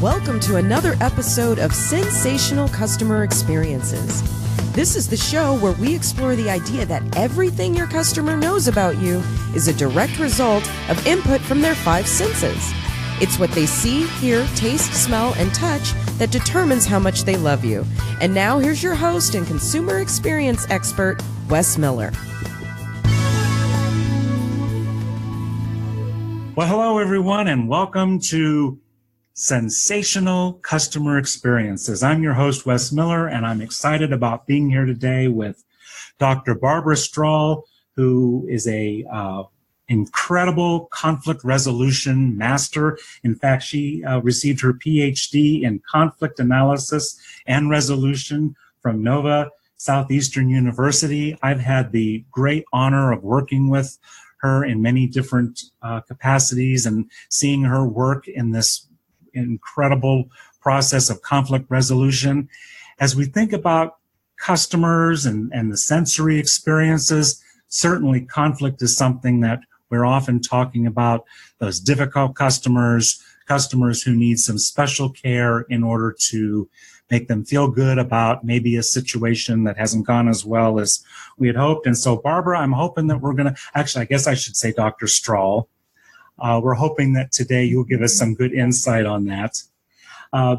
Welcome to another episode of Sensational Customer Experiences. This is the show where we explore the idea that everything your customer knows about you is a direct result of input from their five senses. It's what they see, hear, taste, smell, and touch that determines how much they love you. And now here's your host and consumer experience expert, Wes Miller. Well, hello, everyone, and welcome to Sensational Customer Experiences. I'm your host, Wes Miller, and I'm excited about being here today with Dr. Barbara Strahl, who is a incredible conflict resolution master. In fact, she received her PhD in conflict analysis and resolution from Nova Southeastern University. I've had the great honor of working with her in many different capacities and seeing her work in this incredible process of conflict resolution. As we think about customers and the sensory experiences, certainly conflict is something that we're often talking about, those difficult customers who need some special care in order to make them feel good about maybe a situation that hasn't gone as well as we had hoped. And so, Barbara, I'm hoping that we're going to, actually, I guess I should say Dr. Strahl. We're hoping that today you'll give us some good insight on that.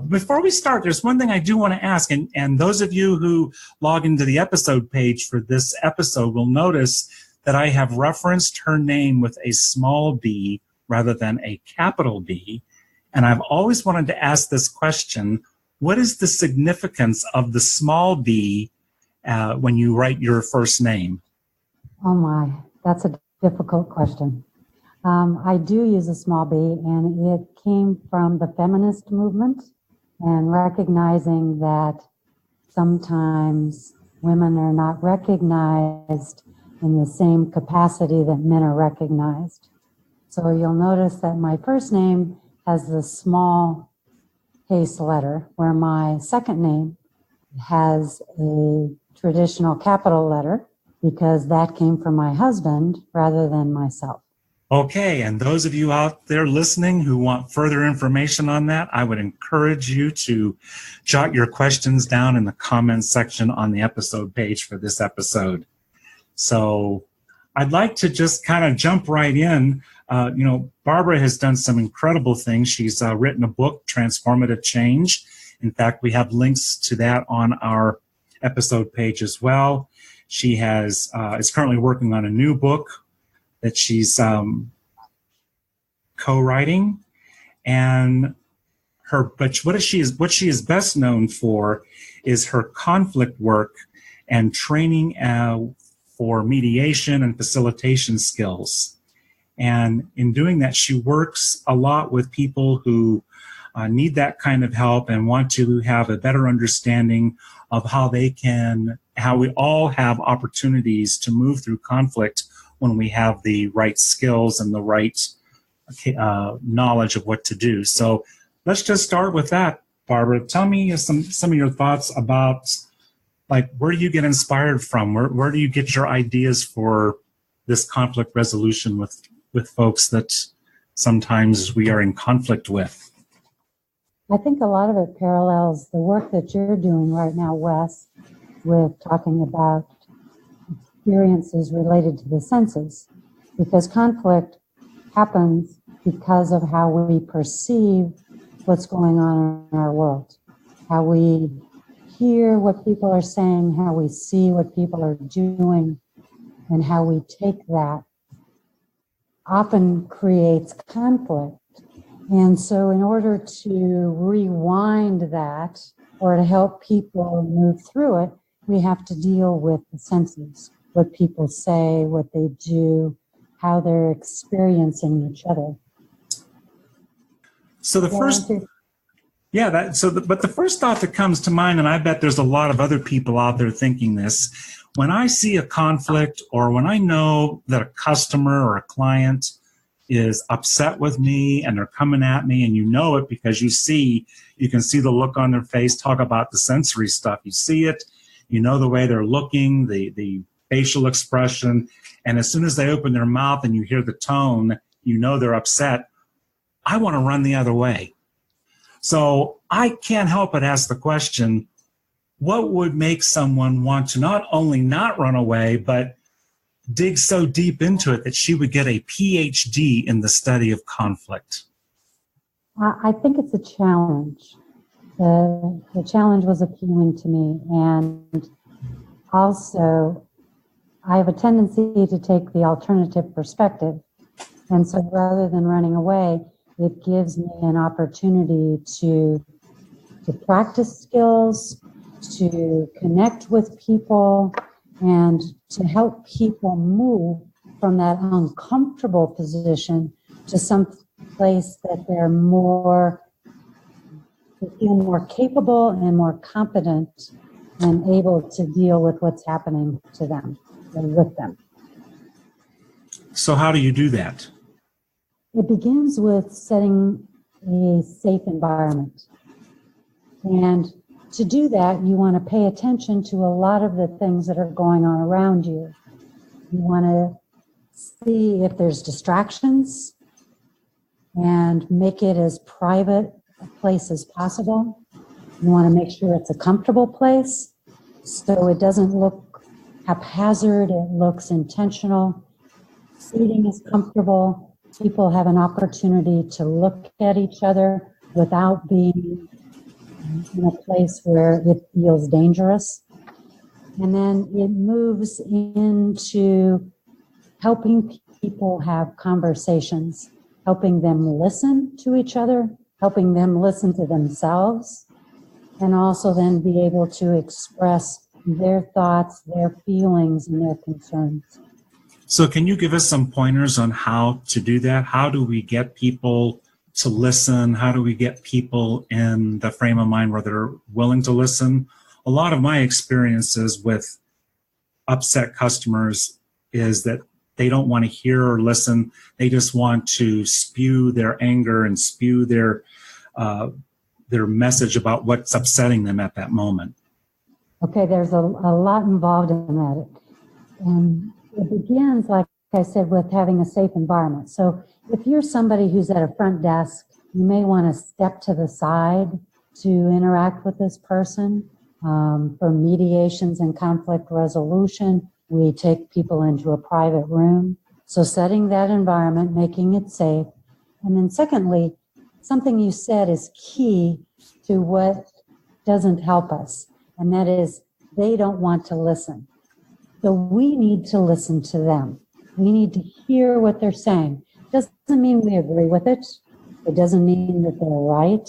Before we start, there's one thing I do want to ask, and those of you who log into the episode page for this episode will notice that I have referenced her name with a small b rather than a capital B. And I've always wanted to ask this question: what is the significance of the small b when you write your first name? Oh my, that's a difficult question. I do use a small b, and it came from the feminist movement and recognizing that sometimes women are not recognized in the same capacity that men are recognized. So you'll notice that my first name has the small case letter, where my second name has a traditional capital letter, because that came from my husband rather than myself. Okay, and those of you out there listening who want further information on that, I would encourage you to jot your questions down in the comments section on the episode page for this episode. So I'd like to just kind of jump right in. Barbara has done some incredible things. She's written a book, Transformative Change. In fact, we have links to that on our episode page as well. She is currently working on a new book that she's co-writing, and what she is best known for is her conflict work and training for mediation and facilitation skills. And in doing that, she works a lot with people who need that kind of help and want to have a better understanding of how we all have opportunities to move through conflict when we have the right skills and the right knowledge of what to do. So let's just start with that, Barbara. Tell me some of your thoughts about, like, where do you get inspired from? Where do you get your ideas for this conflict resolution with folks that sometimes we are in conflict with? I think a lot of it parallels the work that you're doing right now, Wes, with talking about experiences related to the senses, because conflict happens because of how we perceive what's going on in our world, how we hear what people are saying, how we see what people are doing, and how we take that often creates conflict. And so in order to rewind that, or to help people move through it, we have to deal with the senses, what people say, what they do, how they're experiencing each other. So the first thought that comes to mind, and I bet there's a lot of other people out there thinking this, when I see a conflict or when I know that a customer or a client is upset with me and they're coming at me, and you know it because you can see the look on their face. Talk about the sensory stuff. You see it, you know the way they're looking, the facial expression, and as soon as they open their mouth and you hear the tone, you know they're upset. I want to run the other way. So I can't help but ask the question, what would make someone want to not only not run away, but dig so deep into it that she would get a PhD in the study of conflict? I think it's a challenge. The challenge was appealing to me. And also, I have a tendency to take the alternative perspective. And so rather than running away, it gives me an opportunity to practice skills, to connect with people, and to help people move from that uncomfortable position to some place that they feel more capable and more competent and able to deal with what's happening to them or with them. So how do you do that? It begins with setting a safe environment. And to do that, you want to pay attention to a lot of the things that are going on around you. You want to see if there's distractions and make it as private a place as possible. You want to make sure it's a comfortable place so it doesn't look haphazard, it looks intentional. Seating is comfortable. People have an opportunity to look at each other without being in a place where it feels dangerous. And then it moves into helping people have conversations, helping them listen to each other, helping them listen to themselves, and also then be able to express their thoughts, their feelings, and their concerns. So can you give us some pointers on how to do that? How do we get people to listen? How do we get people in the frame of mind where they're willing to listen? A lot of my experiences with upset customers is that they don't want to hear or listen. They just want to spew their anger and spew their message about what's upsetting them at that moment. Okay, there's a lot involved in that. And it begins, like I said, with having a safe environment. So if you're somebody who's at a front desk, you may want to step to the side to interact with this person. For mediations and conflict resolution, we take people into a private room. So setting that environment, making it safe. And then secondly, something you said is key to what doesn't help us. And that is they don't want to listen. So we need to listen to them. We need to hear what they're saying. Doesn't mean we agree with it. It doesn't mean that they're right.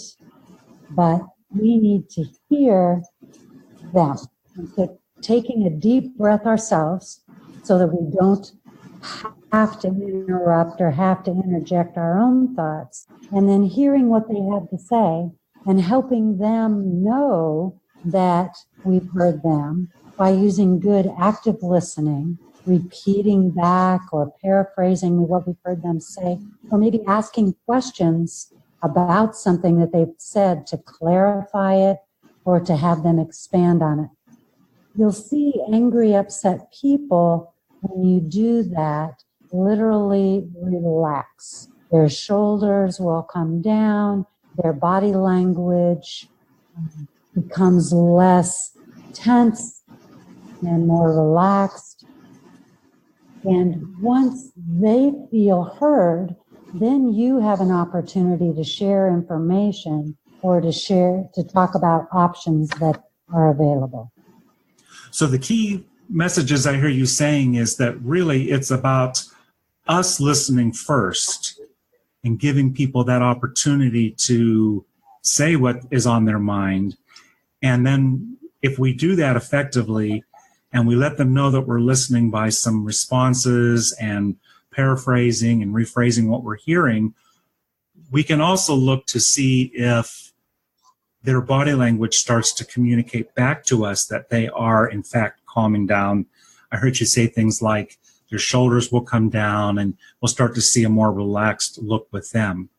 But we need to hear them. And so taking a deep breath ourselves so that we don't have to interrupt or have to interject our own thoughts, and then hearing what they have to say and helping them know that we've heard them by using good active listening, repeating back or paraphrasing what we've heard them say, or maybe asking questions about something that they've said to clarify it or to have them expand on it. You'll see angry, upset people, when you do that, literally relax. Their shoulders will come down, their body language becomes less tense and more relaxed. And once they feel heard, then you have an opportunity to share information or to talk about options that are available. So the key messages I hear you saying is that really it's about us listening first and giving people that opportunity to say what is on their mind. And then if we do that effectively and we let them know that we're listening by some responses and paraphrasing and rephrasing what we're hearing, we can also look to see if their body language starts to communicate back to us that they are, in fact, calming down. I heard you say things like their shoulders will come down and we'll start to see a more relaxed look with them.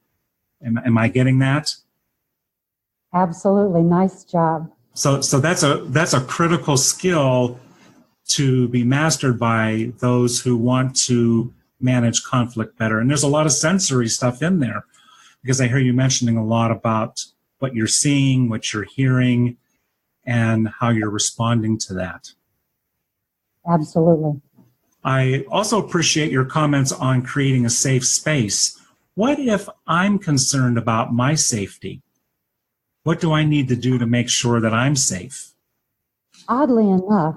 Am I getting that? Absolutely. Nice job. So that's a critical skill to be mastered by those who want to manage conflict better. And there's a lot of sensory stuff in there because I hear you mentioning a lot about what you're seeing, what you're hearing, and how you're responding to that. Absolutely. I also appreciate your comments on creating a safe space. What if I'm concerned about my safety? What do I need to do to make sure that I'm safe? Oddly enough,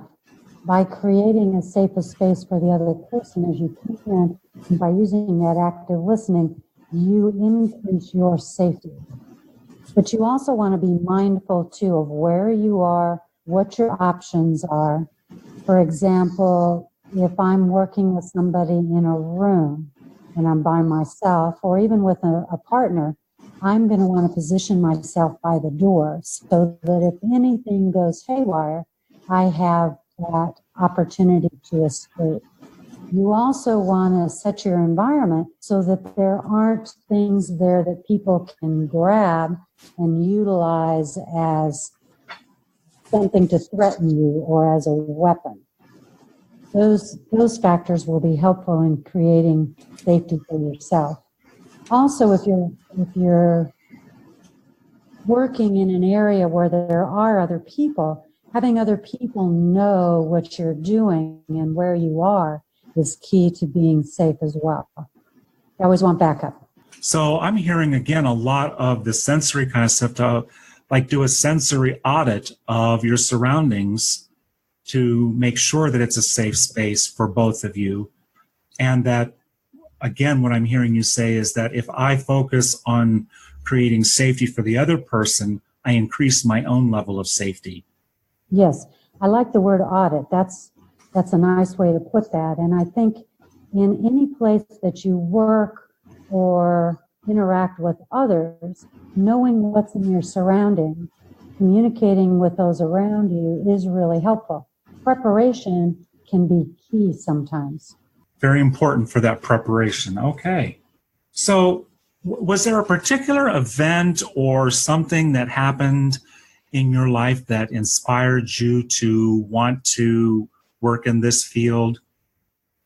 by creating a safer space for the other person as you can, and by using that active listening, you increase your safety. But you also want to be mindful, too, of where you are, what your options are. For example, if I'm working with somebody in a room and I'm by myself, or even with a partner, I'm going to want to position myself by the door so that if anything goes haywire, I have that opportunity to escape. You also want to set your environment so that there aren't things there that people can grab and utilize as something to threaten you or as a weapon. Those factors will be helpful in creating safety for yourself. Also, if you're working in an area where there are other people, having other people know what you're doing and where you are is key to being safe as well. You always want backup. So I'm hearing, again, a lot of the sensory concept of, like, do a sensory audit of your surroundings to make sure that it's a safe space for both of you. And that, again, what I'm hearing you say is that if I focus on creating safety for the other person, I increase my own level of safety. Yes, I like the word audit. That's a nice way to put that. And I think in any place that you work or interact with others, knowing what's in your surroundings, communicating with those around you is really helpful. Preparation can be key sometimes. Very important for that preparation. Okay. So was there a particular event or something that happened in your life that inspired you to want to work in this field?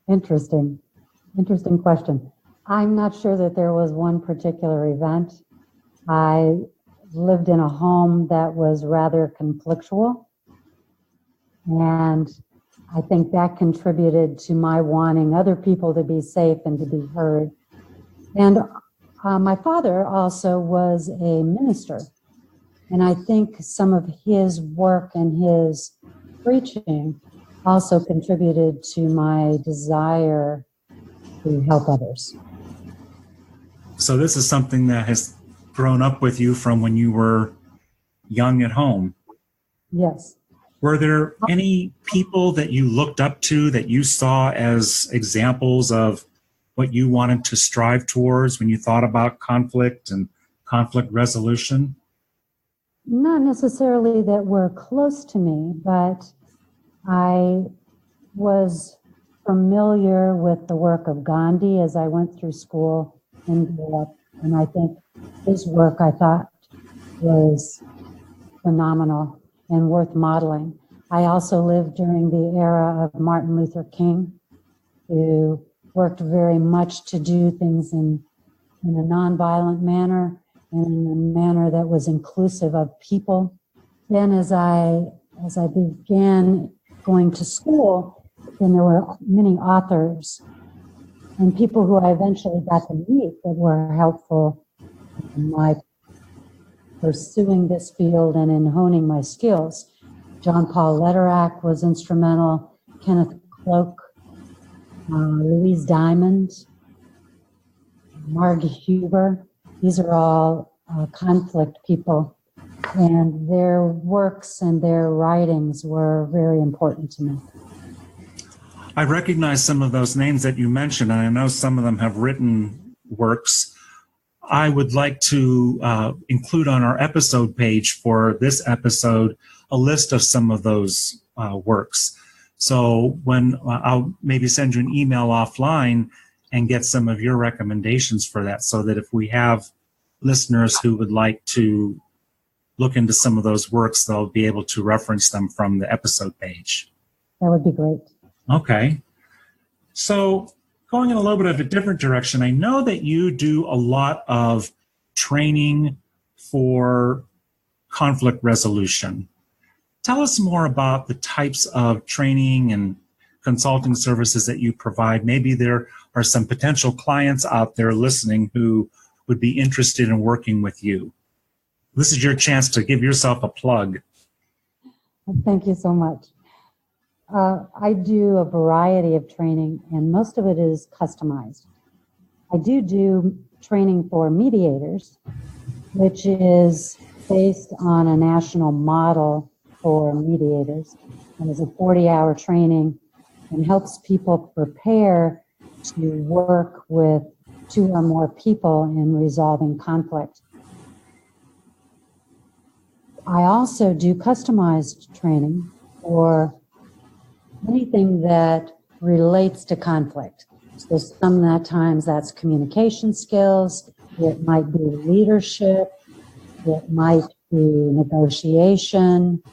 Interesting question. I'm not sure that there was one particular event. I lived in a home that was rather conflictual, and I think that contributed to my wanting other people to be safe and to be heard. And my father also was a minister, and I think some of his work and his preaching also contributed to my desire to help others. So this is something that has grown up with you from when you were young at home. Yes. Were there any people that you looked up to that you saw as examples of what you wanted to strive towards when you thought about conflict and conflict resolution? Not necessarily that were close to me, but I was familiar with the work of Gandhi as I went through school and grew up. And I think his work, I thought, was phenomenal and worth modeling. I also lived during the era of Martin Luther King, who worked very much to do things in a nonviolent manner and in a manner that was inclusive of people. Then as I began going to school, then there were many authors and people who I eventually got to meet that were helpful in my pursuing this field and in honing my skills. John Paul Lederach was instrumental, Kenneth Cloak, Louise Diamond, Margie Huber. These are all conflict people, and their works and their writings were very important to me. I recognize some of those names that you mentioned, and I know some of them have written works. I would like to include on our episode page for this episode a list of some of those works. So when I'll maybe send you an email offline and get some of your recommendations for that, so that if we have listeners who would like to look into some of those works, they'll be able to reference them from the episode page. That would be great. Okay. So going in a little bit of a different direction, I know that you do a lot of training for conflict resolution. Tell us more about the types of training and consulting services that you provide. Maybe there are some potential clients out there listening who would be interested in working with you. This is your chance to give yourself a plug. Thank you so much. I do a variety of training, and most of it is customized. I do training for mediators, which is based on a national model for mediators, and is a 40-hour training and helps people prepare to work with 2 or more people in resolving conflict. I also do customized training for anything that relates to conflict. So sometimes that's communication skills, it might be leadership, it might be negotiation,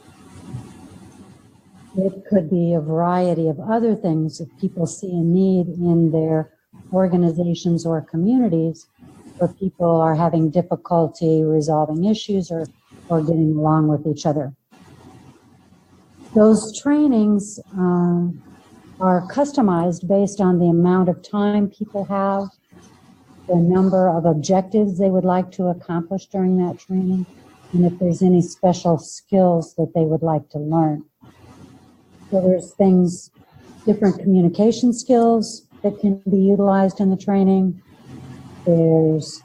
it could be a variety of other things if people see a need in their organizations or communities where people are having difficulty resolving issues or getting along with each other. Those trainings are customized based on the amount of time people have, the number of objectives they would like to accomplish during that training, and if there's any special skills that they would like to learn. So there's things, different communication skills that can be utilized in the training. There's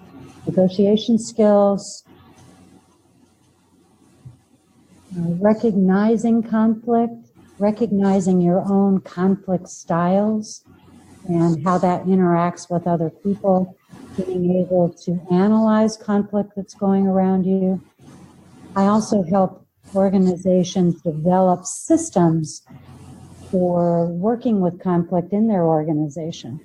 negotiation skills, recognizing conflict, recognizing your own conflict styles and how that interacts with other people, being able to analyze conflict that's going around you. I also help organizations develop systems for working with conflict in their organization.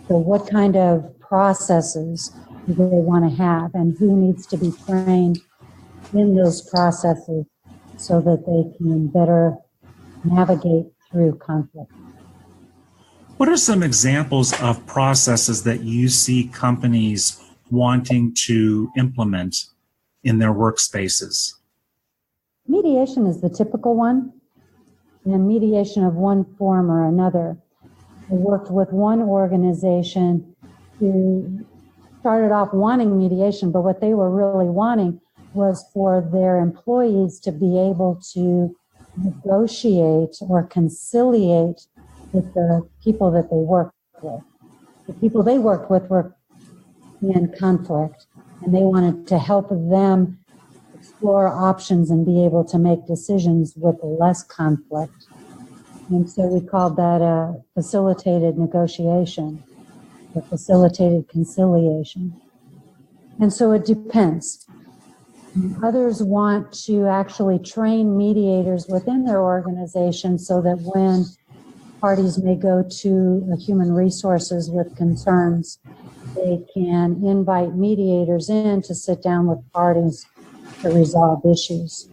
So what kind of processes do they want to have, and who needs to be trained in those processes so that they can better navigate through conflict. What are some examples of processes that you see companies wanting to implement in their workspaces? Mediation is the typical one, and mediation of one form or another. I worked with one organization who started off wanting mediation, but what they were really wanting was for their employees to be able to negotiate or conciliate with the people that they worked with. The people they worked with were in conflict, and they wanted to help them explore options and be able to make decisions with less conflict. And so we called that a facilitated negotiation, a facilitated conciliation. And so it depends. Others want to actually train mediators within their organization so that when parties may go to human resources with concerns, they can invite mediators in to sit down with parties to resolve issues.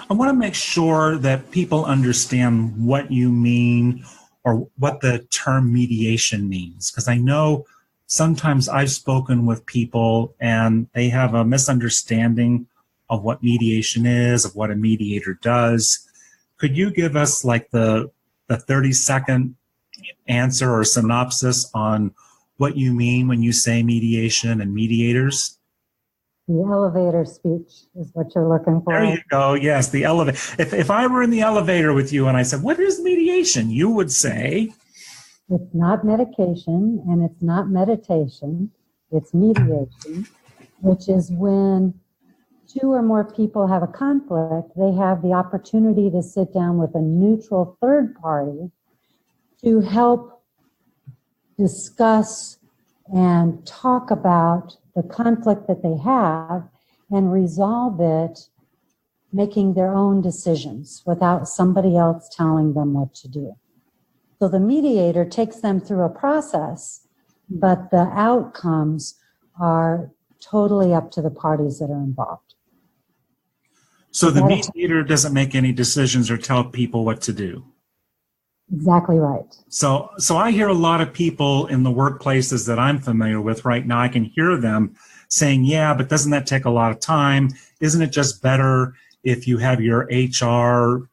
I want to make sure that people understand what you mean or what the term mediation means, because I know sometimes I've spoken with people and they have a misunderstanding of what mediation is, of what a mediator does. Could you give us like the 30-second answer or synopsis on what you mean when you say mediation and mediators? The elevator speech is what you're looking for. There you go. Yes, the elevator. If I were in the elevator with you and I said, what is mediation? You would say, it's not medication and it's not meditation. It's mediation, which is when 2 or more people have a conflict, they have the opportunity to sit down with a neutral third party to help discuss and talk about the conflict that they have and resolve it, making their own decisions without somebody else telling them what to do. So the mediator takes them through a process, but the outcomes are totally up to the parties that are involved. So the mediator doesn't make any decisions or tell people what to do? Exactly right. So I hear a lot of people in the workplaces that I'm familiar with right now. I can hear them saying, yeah, but doesn't that take a lot of time? Isn't it just better if you have your HR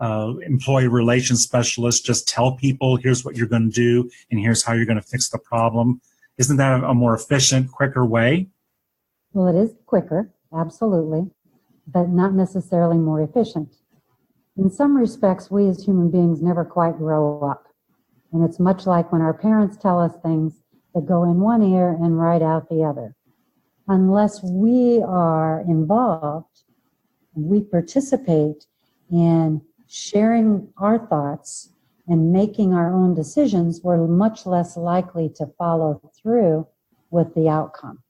employee relations specialist just tell people, here's what you're going to do and here's how you're going to fix the problem? Isn't that a more efficient, quicker way? Well, it is quicker, absolutely, but not necessarily more efficient. In some respects, we as human beings never quite grow up. And it's much like when our parents tell us things that go in one ear and right out the other. Unless we are involved, we participate in sharing our thoughts and making our own decisions, we're much less likely to follow through with the outcome.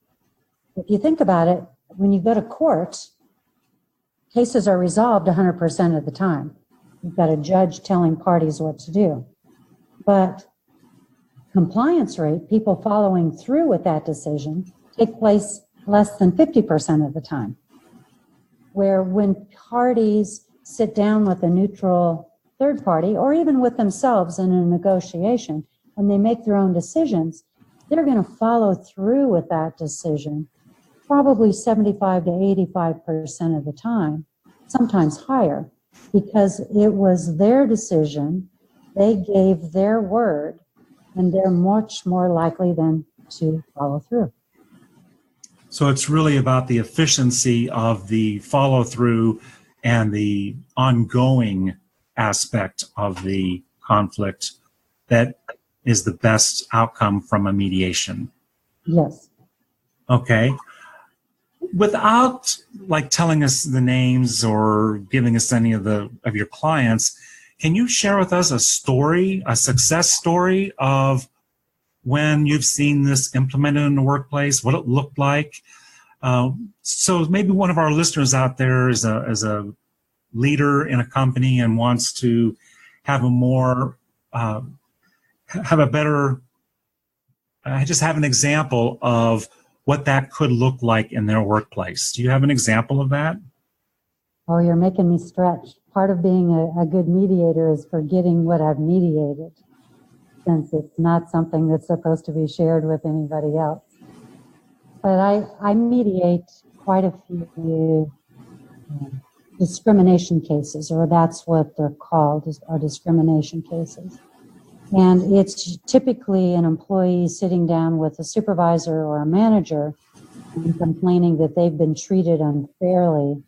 If you think about it, when you go to court, cases are resolved 100% of the time. You've got a judge telling parties what to do. But compliance rate, people following through with that decision, take place less than 50% of the time. Where when parties sit down with a neutral third party, or even with themselves in a negotiation, and they make their own decisions, they're going to follow through with that decision probably 75 to 85% of the time, sometimes higher, because it was their decision, they gave their word, and they're much more likely than to follow through. So it's really about the efficiency of the follow through and the ongoing aspect of the conflict that is the best outcome from a mediation. Yes. Okay. Without like telling us the names or giving us any of your clients, can you share with us a story, a success story of when you've seen this implemented in the workplace, what it looked like? So maybe one of our listeners out there is a leader in a company and wants to have a more, have a better, just have an example of what that could look like in their workplace. Do you have an example of that? Oh, you're making me stretch. Part of being a good mediator is forgetting what I've mediated, since it's not something that's supposed to be shared with anybody else. But I mediate quite a few discrimination cases, or that's what they're called, are discrimination cases. And it's typically an employee sitting down with a supervisor or a manager and complaining that they've been treated unfairly.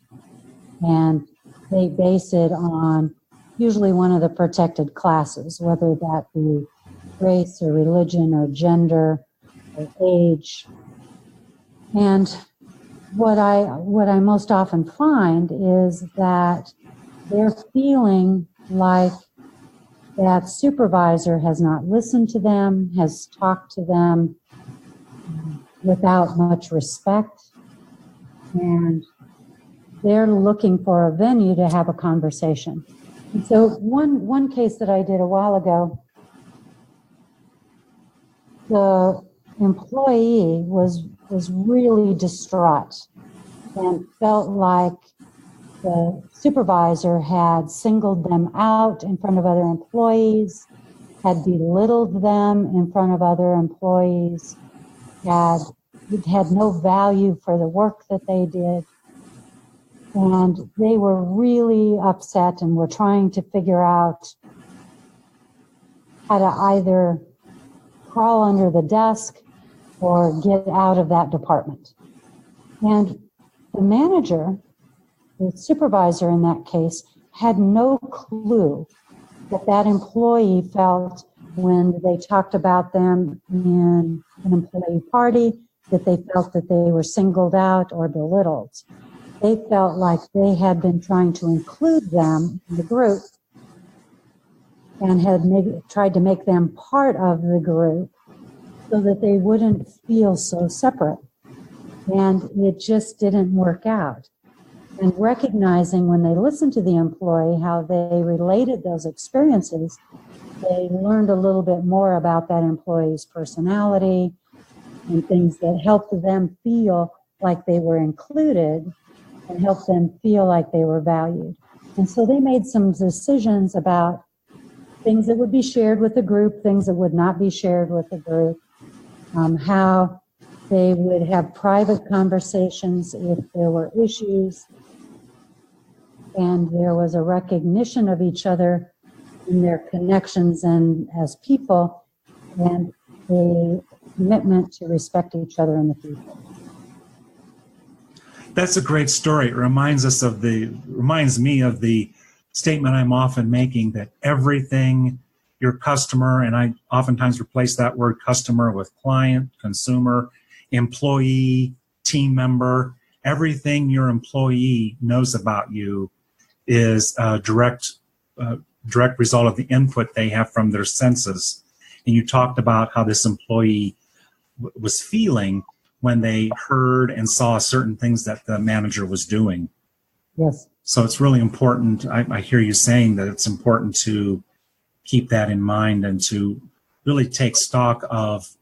And they base it on usually one of the protected classes, whether that be race or religion or gender or age. And what I most often find is that they're feeling like that supervisor has not listened to them, has talked to them without much respect, and they're looking for a venue to have a conversation. And so one case that I did a while ago, the employee was really distraught and felt like the supervisor had singled them out in front of other employees, had belittled them in front of other employees, had no value for the work that they did. And they were really upset and were trying to figure out how to either crawl under the desk or get out of that department. And the manager, the supervisor in that case, had no clue that employee felt when they talked about them in an employee party, that they felt that they were singled out or belittled. They felt like they had been trying to include them in the group and had maybe tried to make them part of the group so that they wouldn't feel so separate. And it just didn't work out. And recognizing when they listened to the employee how they related those experiences, they learned a little bit more about that employee's personality and things that helped them feel like they were included and helped them feel like they were valued. And so they made some decisions about things that would be shared with the group, things that would not be shared with the group, how they would have private conversations if there were issues, and there was a recognition of each other in their connections and as people, and a commitment to respect each other in the future. That's a great story. It reminds me of the statement I'm often making that everything your customer, and I oftentimes replace that word customer with client, consumer, employee, team member, everything your employee knows about you is a direct result of the input they have from their senses. And you talked about how this employee was feeling when they heard and saw certain things that the manager was doing. Yes. So it's really important. I hear you saying that it's important to keep that in mind and to really take stock of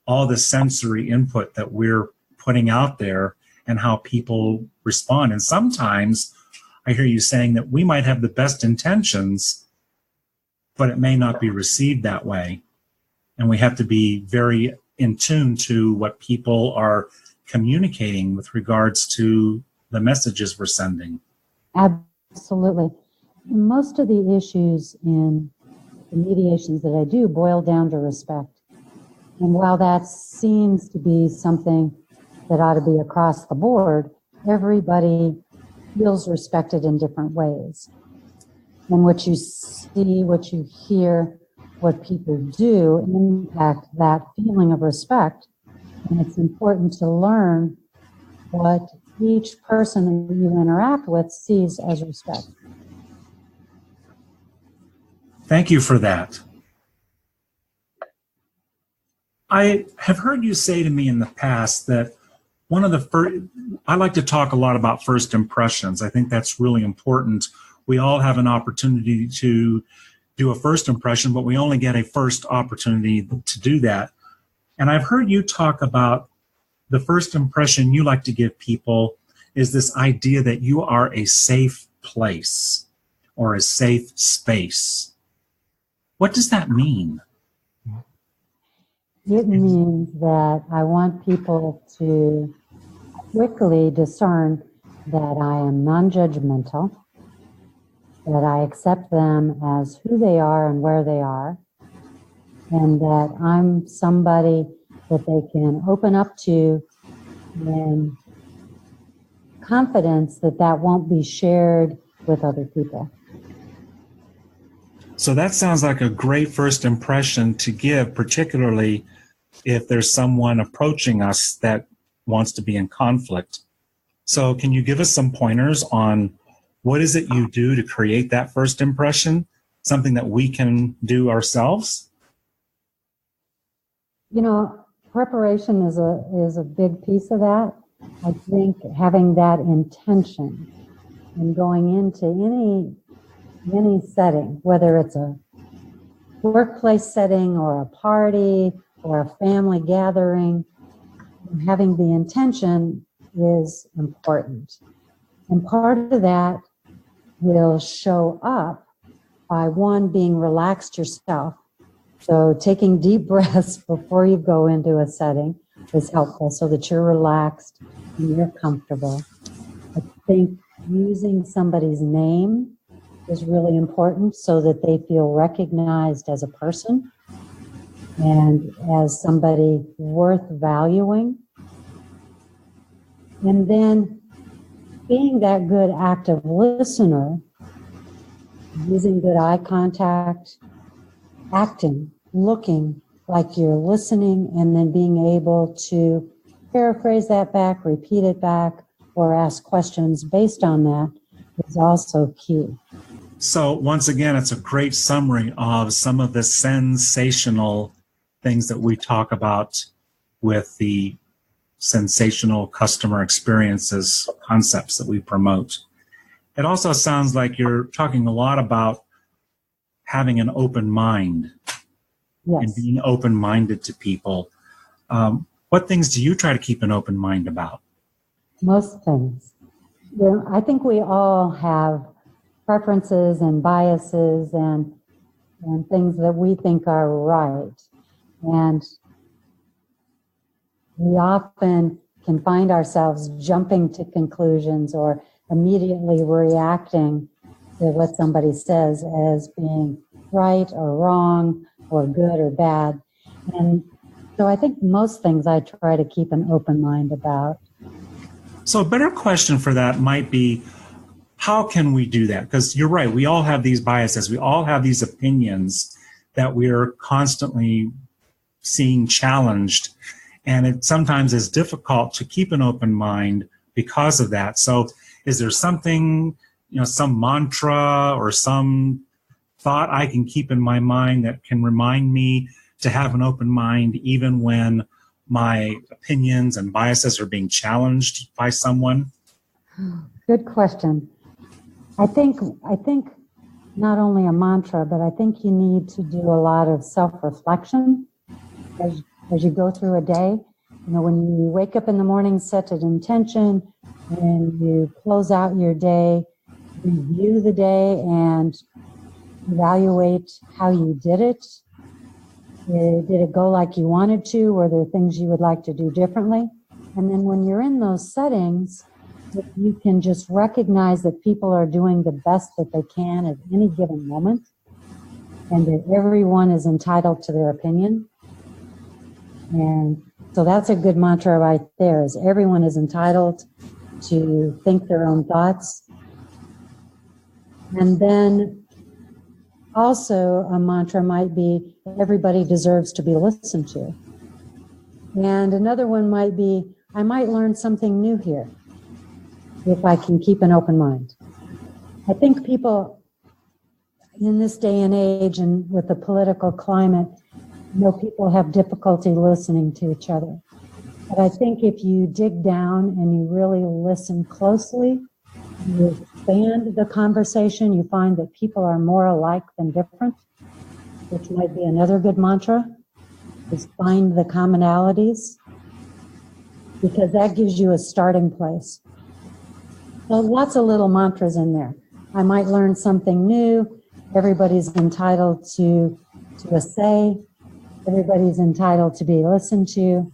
all the sensory input that we're putting out there and how people respond. And sometimes I hear you saying that we might have the best intentions, but it may not be received that way. And we have to be very in tune to what people are communicating with regards to the messages we're sending. Absolutely. Most of the issues in the mediations that I do boil down to respect. And while that seems to be something that ought to be across the board, everybody feels respected in different ways. And what you see, what you hear, what people do impact that feeling of respect. And it's important to learn what each person that you interact with sees as respect. Thank you for that. I have heard you say to me in the past that one of the first, I like to talk a lot about first impressions. I think that's really important. We all have an opportunity to do a first impression, but we only get a first opportunity to do that. And I've heard you talk about the first impression you like to give people is this idea that you are a safe place or a safe space. What does that mean? It means that I want people to quickly discern that I am non-judgmental, that I accept them as who they are and where they are, and that I'm somebody that they can open up to in confidence that that won't be shared with other people. So that sounds like a great first impression to give, particularly if there's someone approaching us that wants to be in conflict. So can you give us some pointers on what is it you do to create that first impression, something that we can do ourselves? You know, preparation is a big piece of that. I think having that intention and going into any setting, whether it's a workplace setting or a party or a family gathering, having the intention is important. And part of that will show up by one, being relaxed yourself. So taking deep breaths before you go into a setting is helpful so that you're relaxed and you're comfortable. I think using somebody's name is really important so that they feel recognized as a person and as somebody worth valuing. And then being that good active listener, using good eye contact, acting, looking like you're listening, and then being able to paraphrase that back, repeat it back, or ask questions based on that is also key. So once again, it's a great summary of some of the sensational things that we talk about with the sensational customer experiences concepts that we promote. It also sounds like you're talking a lot about having an open mind. Yes. And being open-minded to people. What things do you try to keep an open mind about? Most things. You know, I think we all have preferences and biases, and and things that we think are right. And we often can find ourselves jumping to conclusions or immediately reacting to what somebody says as being right or wrong or good or bad. And so I think most things I try to keep an open mind about. So a better question for that might be, how can we do that? Because you're right, we all have these biases. We all have these opinions that we're constantly seeing challenged. And it sometimes is difficult to keep an open mind because of that. So is there something, some mantra or some thought I can keep in my mind that can remind me to have an open mind even when my opinions and biases are being challenged by someone? Good question. I think not only a mantra, but I think you need to do a lot of self-reflection as you go through a day. When you wake up in the morning, set an intention, when you close out your day, review the day and evaluate how you did it. Did it go like you wanted to? Were there things you would like to do differently? And then when you're in those settings, if you can just recognize that people are doing the best that they can at any given moment, and that everyone is entitled to their opinion. And so that's a good mantra right there, is everyone is entitled to think their own thoughts. And then also a mantra might be, everybody deserves to be listened to. And another one might be, I might learn something new here if I can keep an open mind. I think people in this day and age and with the political climate, people have difficulty listening to each other. But I think if you dig down and you really listen closely, you expand the conversation, you find that people are more alike than different, which might be another good mantra, is find the commonalities, because that gives you a starting place. So lots of little mantras in there. I might learn something new. Everybody's entitled to a say. Everybody's entitled to be listened to,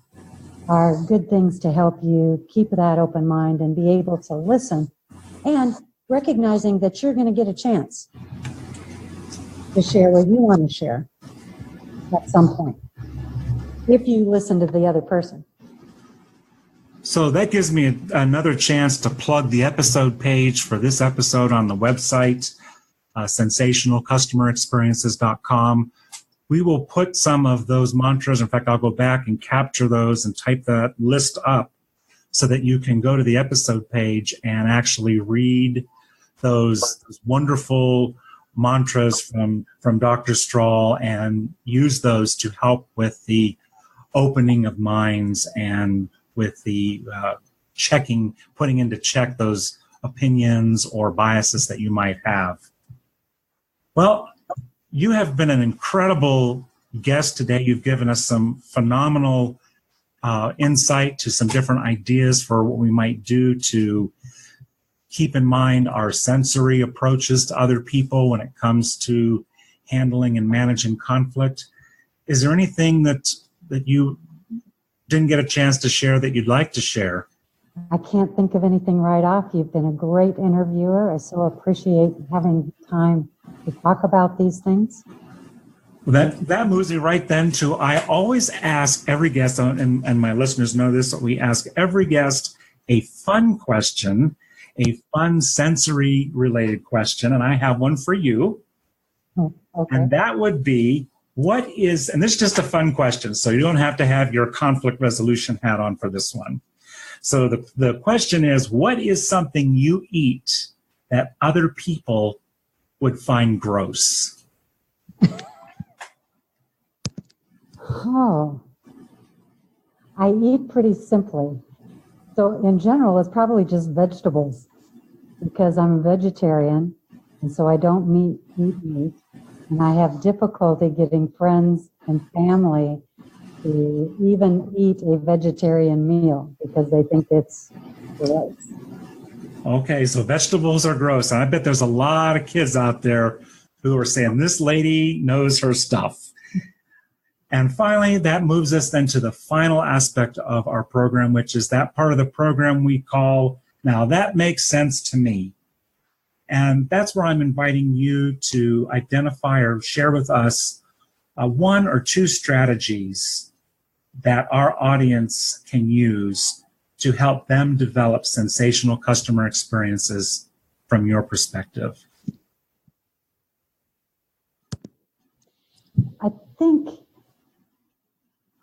are good things to help you keep that open mind and be able to listen, and recognizing that you're going to get a chance to share what you want to share at some point, if you listen to the other person. So that gives me another chance to plug the episode page for this episode on the website, sensationalcustomerexperiences.com. We will put some of those mantras. In fact, I'll go back and capture those and type that list up so that you can go to the episode page and actually read those wonderful mantras from Dr. Strahl and use those to help with the opening of minds and with the putting into check those opinions or biases that you might have. Well, you have been an incredible guest today. You've given us some phenomenal insight to some different ideas for what we might do to keep in mind our sensory approaches to other people when it comes to handling and managing conflict. Is there anything that you didn't get a chance to share that you'd like to share? I can't think of anything right off. You've been a great interviewer. I so appreciate having time to talk about these things. Well, that moves me right then to, I always ask every guest, and my listeners know this, we ask every guest a fun question, a fun sensory related question, and I have one for you. Oh, okay. And that would be, and this is just a fun question, so you don't have to have your conflict resolution hat on for this one. So the question is, what is something you eat that other people would find gross? Oh, I eat pretty simply. So in general, it's probably just vegetables, because I'm a vegetarian, and so I don't eat meat. And I have difficulty getting friends and family to even eat a vegetarian meal because they think it's gross. Okay, so vegetables are gross. And I bet there's a lot of kids out there who are saying, this lady knows her stuff. And finally, that moves us then to the final aspect of our program, which is that part of the program we call, Now That Makes Sense to Me. And that's where I'm inviting you to identify or share with us one or two strategies that our audience can use to help them develop sensational customer experiences from your perspective. I think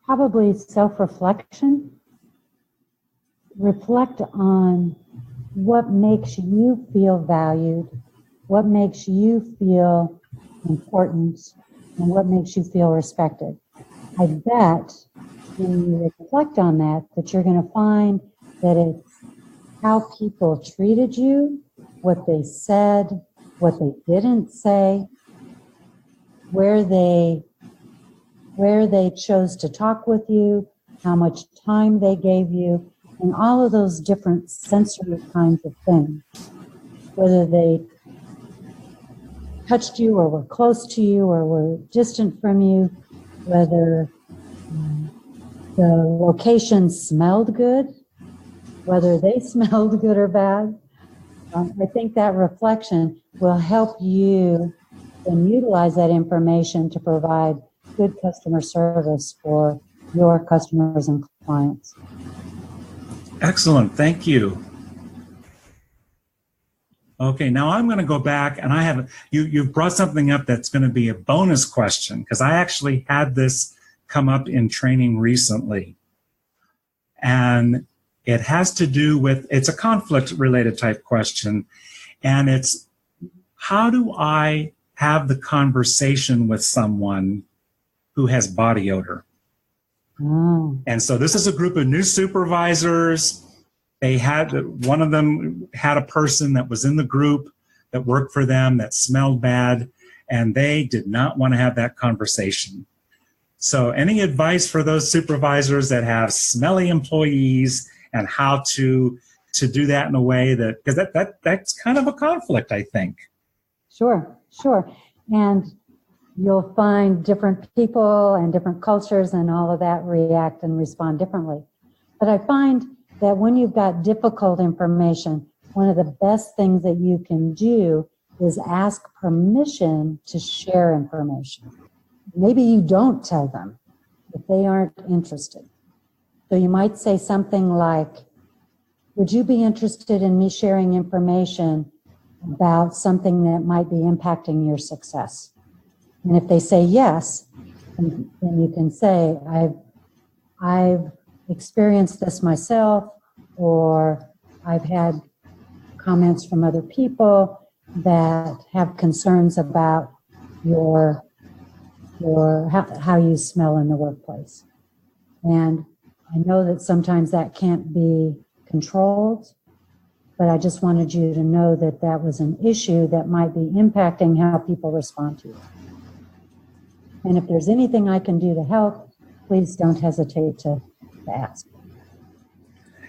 probably self-reflection. Reflect on what makes you feel valued, what makes you feel important, and what makes you feel respected. I bet when you reflect on that, that you're going to find that it's how people treated you, what they said, what they didn't say, where they chose to talk with you, how much time they gave you, and all of those different sensory kinds of things. Whether they touched you or were close to you or were distant from you, whether the location smelled good, whether they smelled good or bad. I think that reflection will help you and utilize that information to provide good customer service for your customers and clients. Excellent. Thank you. Okay, now I'm going to go back, and you've brought something up that's going to be a bonus question, because I actually had this come up in training recently. And it has to do with, it's a conflict-related type question, and it's, how do I have the conversation with someone who has body odor? Oh. And so this is a group of new supervisors. One of them had a person that was in the group that worked for them that smelled bad, and they did not want to have that conversation. So any advice for those supervisors that have smelly employees and how to do that in a way that, because that's kind of a conflict, I think. Sure. And you'll find different people and different cultures and all of that react and respond differently. But I find that when you've got difficult information, one of the best things that you can do is ask permission to share information. Maybe you don't tell them if they aren't interested. So you might say something like, would you be interested in me sharing information about something that might be impacting your success? And if they say yes, then you can say, I've experienced this myself, or I've had comments from other people that have concerns about how you smell in the workplace. And I know that sometimes that can't be controlled, but I just wanted you to know that that was an issue that might be impacting how people respond to you. And if there's anything I can do to help, please don't hesitate to ask.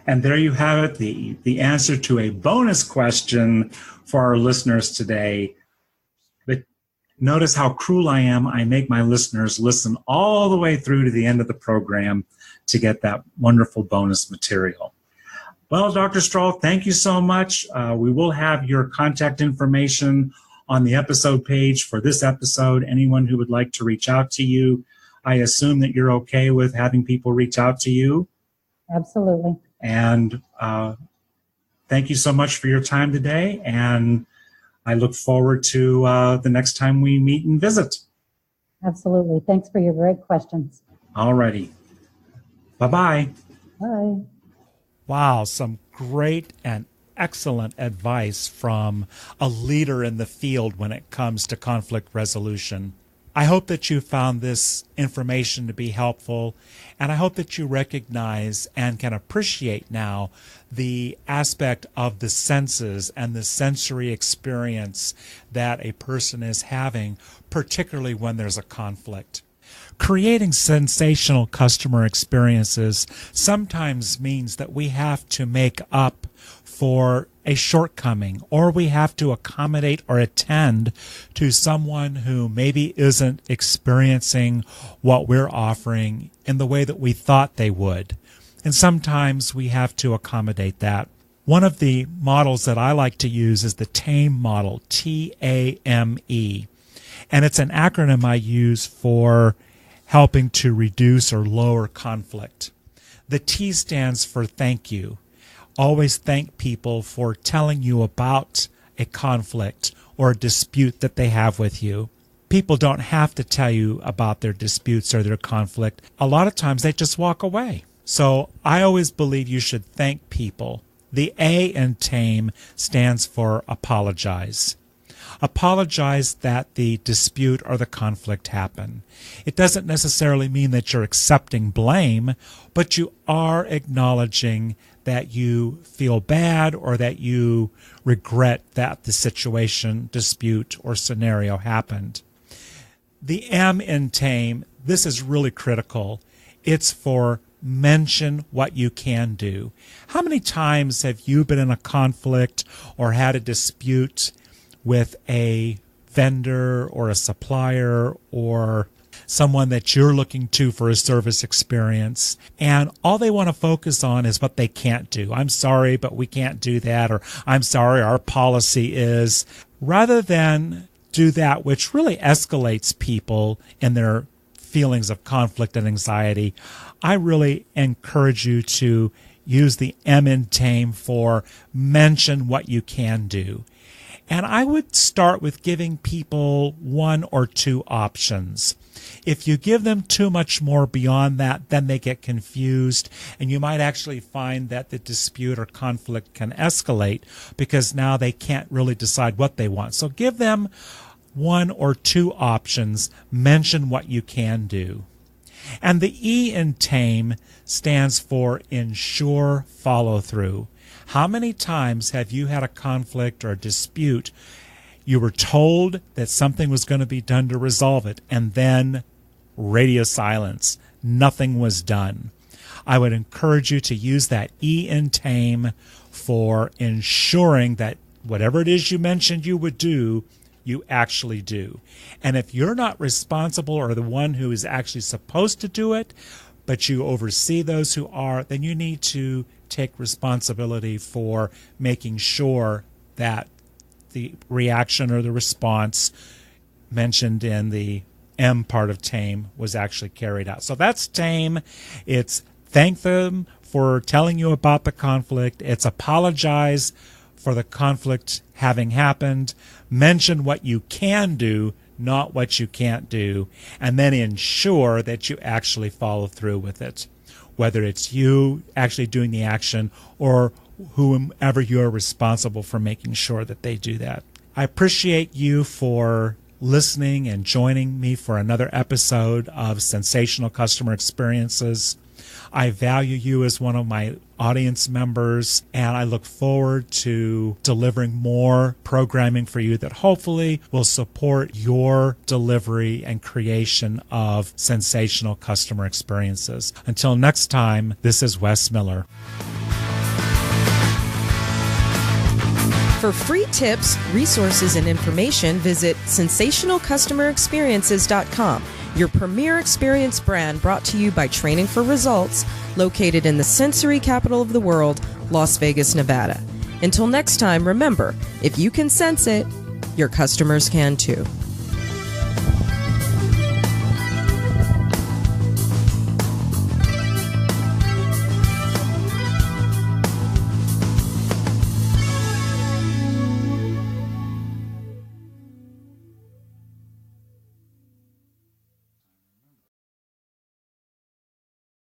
And there you have it, the answer to a bonus question for our listeners today. But notice how cruel I am. I make my listeners listen all the way through to the end of the program to get that wonderful bonus material. Well, Dr. Strahl, thank you so much. We will have your contact information on the episode page for this episode. Anyone who would like to reach out to you, I assume that you're okay with having people reach out to you. Absolutely. And thank you so much for your time today. And I look forward to the next time we meet and visit. Absolutely. Thanks for your great questions. All righty. Bye-bye. Bye. Wow, some great and excellent advice from a leader in the field when it comes to conflict resolution. I hope that you found this information to be helpful, and I hope that you recognize and can appreciate now the aspect of the senses and the sensory experience that a person is having, particularly when there's a conflict. Creating sensational customer experiences sometimes means that we have to make up for a shortcoming, or we have to accommodate or attend to someone who maybe isn't experiencing what we're offering in the way that we thought they would. And sometimes we have to accommodate that. One of the models that I like to use is the T.A.M.E model, T.A.M.E. And it's an acronym I use for helping to reduce or lower conflict. The T stands for thank you. Always thank people for telling you about a conflict or a dispute that they have with you. People don't have to tell you about their disputes or their conflict. A lot of times they just walk away. So I always believe you should thank people. The A in T.A.M.E stands for apologize. Apologize that the dispute or the conflict happened. It doesn't necessarily mean that you're accepting blame, but you are acknowledging that you feel bad or that you regret that the situation, dispute, or scenario happened. The M in T.A.M.E, this is really critical. It's for mention what you can do. How many times have you been in a conflict or had a dispute with a vendor or a supplier or someone that you're looking to for a service experience, and all they want to focus on is what they can't do? I'm sorry, but we can't do that, or I'm sorry, our policy is, rather than do that which really escalates people in their feelings of conflict and anxiety. I really encourage you to use the M in T.A.M.E for mention what you can do. And I would start with giving people one or two options. If you give them too much more beyond that, then they get confused, and you might actually find that the dispute or conflict can escalate because now they can't really decide what they want. So give them one or two options, mention what you can do. And the E in T.A.M.E stands for ensure follow-through. How many times have you had a conflict or a dispute? You were told that something was going to be done to resolve it, and then radio silence. Nothing was done. I would encourage you to use that E in T.A.M.E for ensuring that whatever it is you mentioned you would do, you actually do. And if you're not responsible or the one who is actually supposed to do it, but you oversee those who are, then you need to take responsibility for making sure that the reaction or the response mentioned in the M part of T.A.M.E was actually carried out. So that's T.A.M.E. It's thank them for telling you about the conflict. It's apologize for the conflict having happened. Mention what you can do, not what you can't do, and then ensure that you actually follow through with it, whether it's you actually doing the action or whomever you're responsible for making sure that they do that. I appreciate you for listening and joining me for another episode of Sensational Customer Experiences. I value you as one of my audience members, and I look forward to delivering more programming for you that hopefully will support your delivery and creation of sensational customer experiences. Until next time, this is Wes Miller. For free tips, resources, and information, visit sensationalcustomerexperiences.com, your premier experience brand brought to you by Training for Results, located in the sensory capital of the world, Las Vegas, Nevada. Until next time, remember, if you can sense it, your customers can too.